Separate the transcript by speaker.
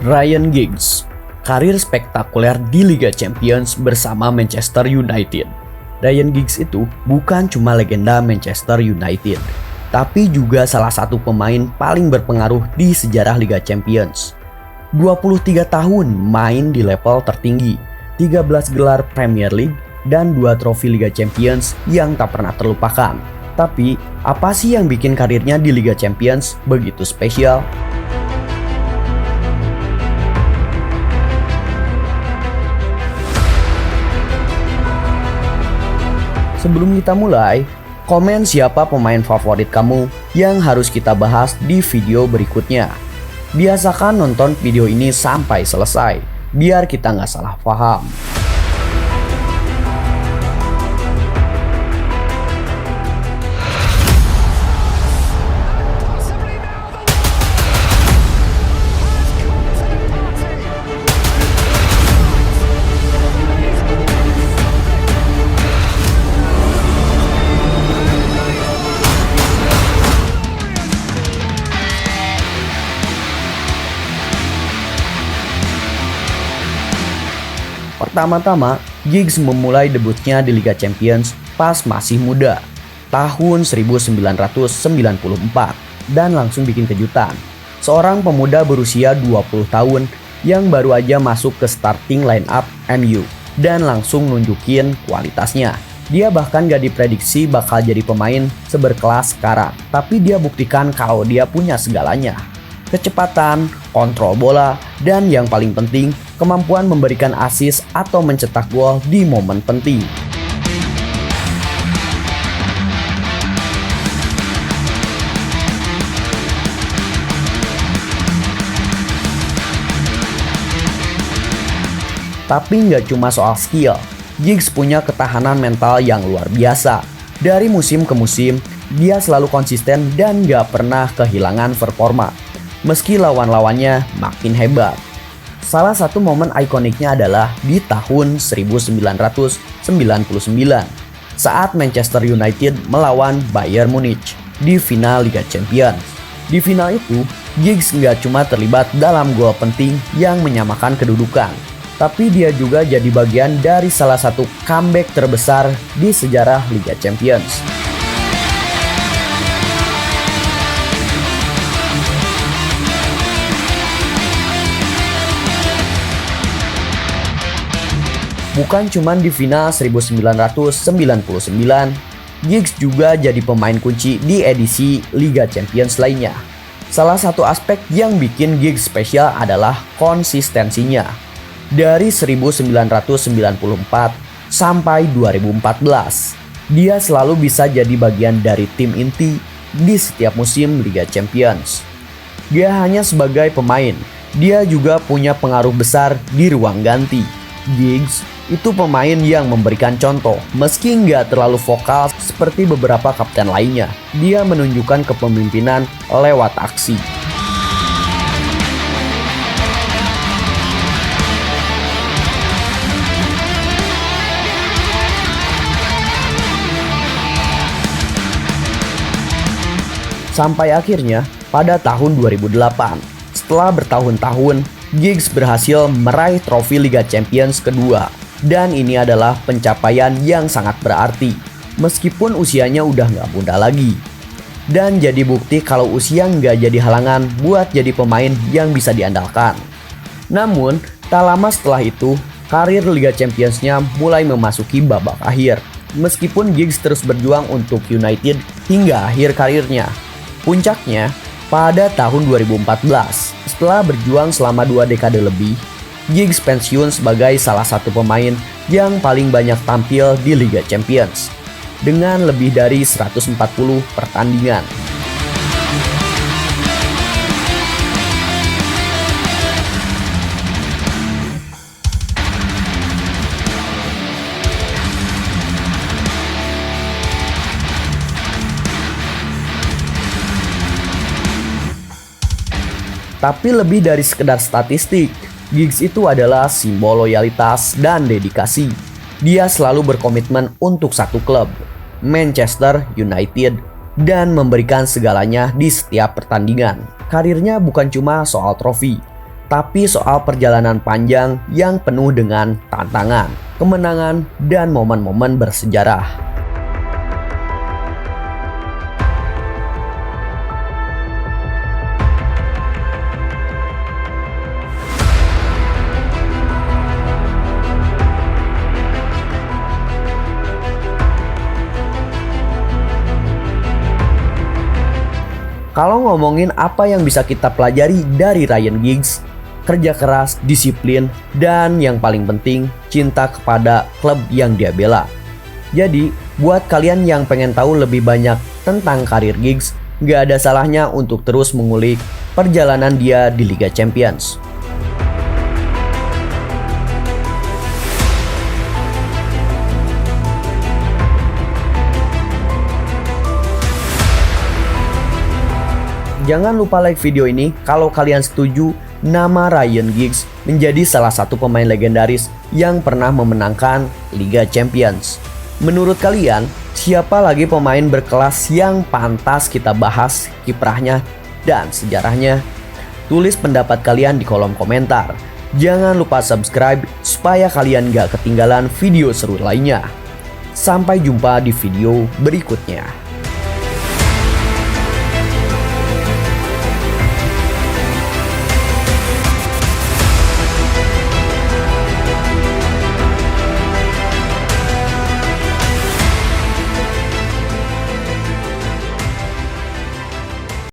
Speaker 1: Ryan Giggs, karir spektakuler di Liga Champions bersama Manchester United. Ryan Giggs itu bukan cuma legenda Manchester United, tapi juga salah satu pemain paling berpengaruh di sejarah Liga Champions. 23 tahun main di level tertinggi, 13 gelar Premier League, dan 2 trofi Liga Champions yang tak pernah terlupakan. Tapi, apa sih yang bikin karirnya di Liga Champions begitu spesial? Sebelum kita mulai, komen siapa pemain favorit kamu yang harus kita bahas di video berikutnya. Biasakan nonton video ini sampai selesai, biar kita nggak salah paham. Pertama-tama, Giggs memulai debutnya di Liga Champions pas masih muda, tahun 1994, dan langsung bikin kejutan. Seorang pemuda berusia 20 tahun yang baru aja masuk ke starting line up MU dan langsung nunjukin kualitasnya. Dia bahkan gak diprediksi bakal jadi pemain seberkelas sekarang, tapi dia buktikan kalau dia punya segalanya. Kecepatan, kontrol bola, dan yang paling penting, kemampuan memberikan assist atau mencetak gol di momen penting. Tapi nggak cuma soal skill, Giggs punya ketahanan mental yang luar biasa. Dari musim ke musim, dia selalu konsisten dan nggak pernah kehilangan performa, meski lawan-lawannya makin hebat. Salah satu momen ikoniknya adalah di tahun 1999 saat Manchester United melawan Bayern Munich di final Liga Champions. Di final itu, Giggs nggak cuma terlibat dalam gol penting yang menyamakan kedudukan, tapi dia juga jadi bagian dari salah satu comeback terbesar di sejarah Liga Champions. Bukan cuma di final 1999, Giggs juga jadi pemain kunci di edisi Liga Champions lainnya. Salah satu aspek yang bikin Giggs spesial adalah konsistensinya. Dari 1994 sampai 2014, dia selalu bisa jadi bagian dari tim inti di setiap musim Liga Champions. Dia hanya sebagai pemain, dia juga punya pengaruh besar di ruang ganti. Giggs itu pemain yang memberikan contoh, meski nggak terlalu vokal seperti beberapa kapten lainnya. Dia menunjukkan kepemimpinan lewat aksi. Sampai akhirnya, pada tahun 2008, setelah bertahun-tahun, Giggs berhasil meraih trofi Liga Champions kedua. Dan ini adalah pencapaian yang sangat berarti, meskipun usianya udah gak muda lagi. Dan jadi bukti kalau usia gak jadi halangan buat jadi pemain yang bisa diandalkan. Namun, tak lama setelah itu, karir Liga Champions-nya mulai memasuki babak akhir. Meskipun Giggs terus berjuang untuk United hingga akhir karirnya. Puncaknya, pada tahun 2014, setelah berjuang selama 2 dekade lebih, Giggs pensiun sebagai salah satu pemain yang paling banyak tampil di Liga Champions dengan lebih dari 140 pertandingan. Tapi lebih dari sekedar statistik, Giggs itu adalah simbol loyalitas dan dedikasi. Dia selalu berkomitmen untuk satu klub, Manchester United, dan memberikan segalanya di setiap pertandingan. Karirnya bukan cuma soal trofi, tapi soal perjalanan panjang yang penuh dengan tantangan, kemenangan, dan momen-momen bersejarah. Kalau ngomongin apa yang bisa kita pelajari dari Ryan Giggs, kerja keras, disiplin, dan yang paling penting, cinta kepada klub yang dia bela. Jadi, buat kalian yang pengen tahu lebih banyak tentang karir Giggs, gak ada salahnya untuk terus mengulik perjalanan dia di Liga Champions. Jangan lupa like video ini kalau kalian setuju nama Ryan Giggs menjadi salah satu pemain legendaris yang pernah memenangkan Liga Champions. Menurut kalian, siapa lagi pemain berkelas yang pantas kita bahas kiprahnya dan sejarahnya? Tulis pendapat kalian di kolom komentar. Jangan lupa subscribe supaya kalian gak ketinggalan video seru lainnya. Sampai jumpa di video berikutnya.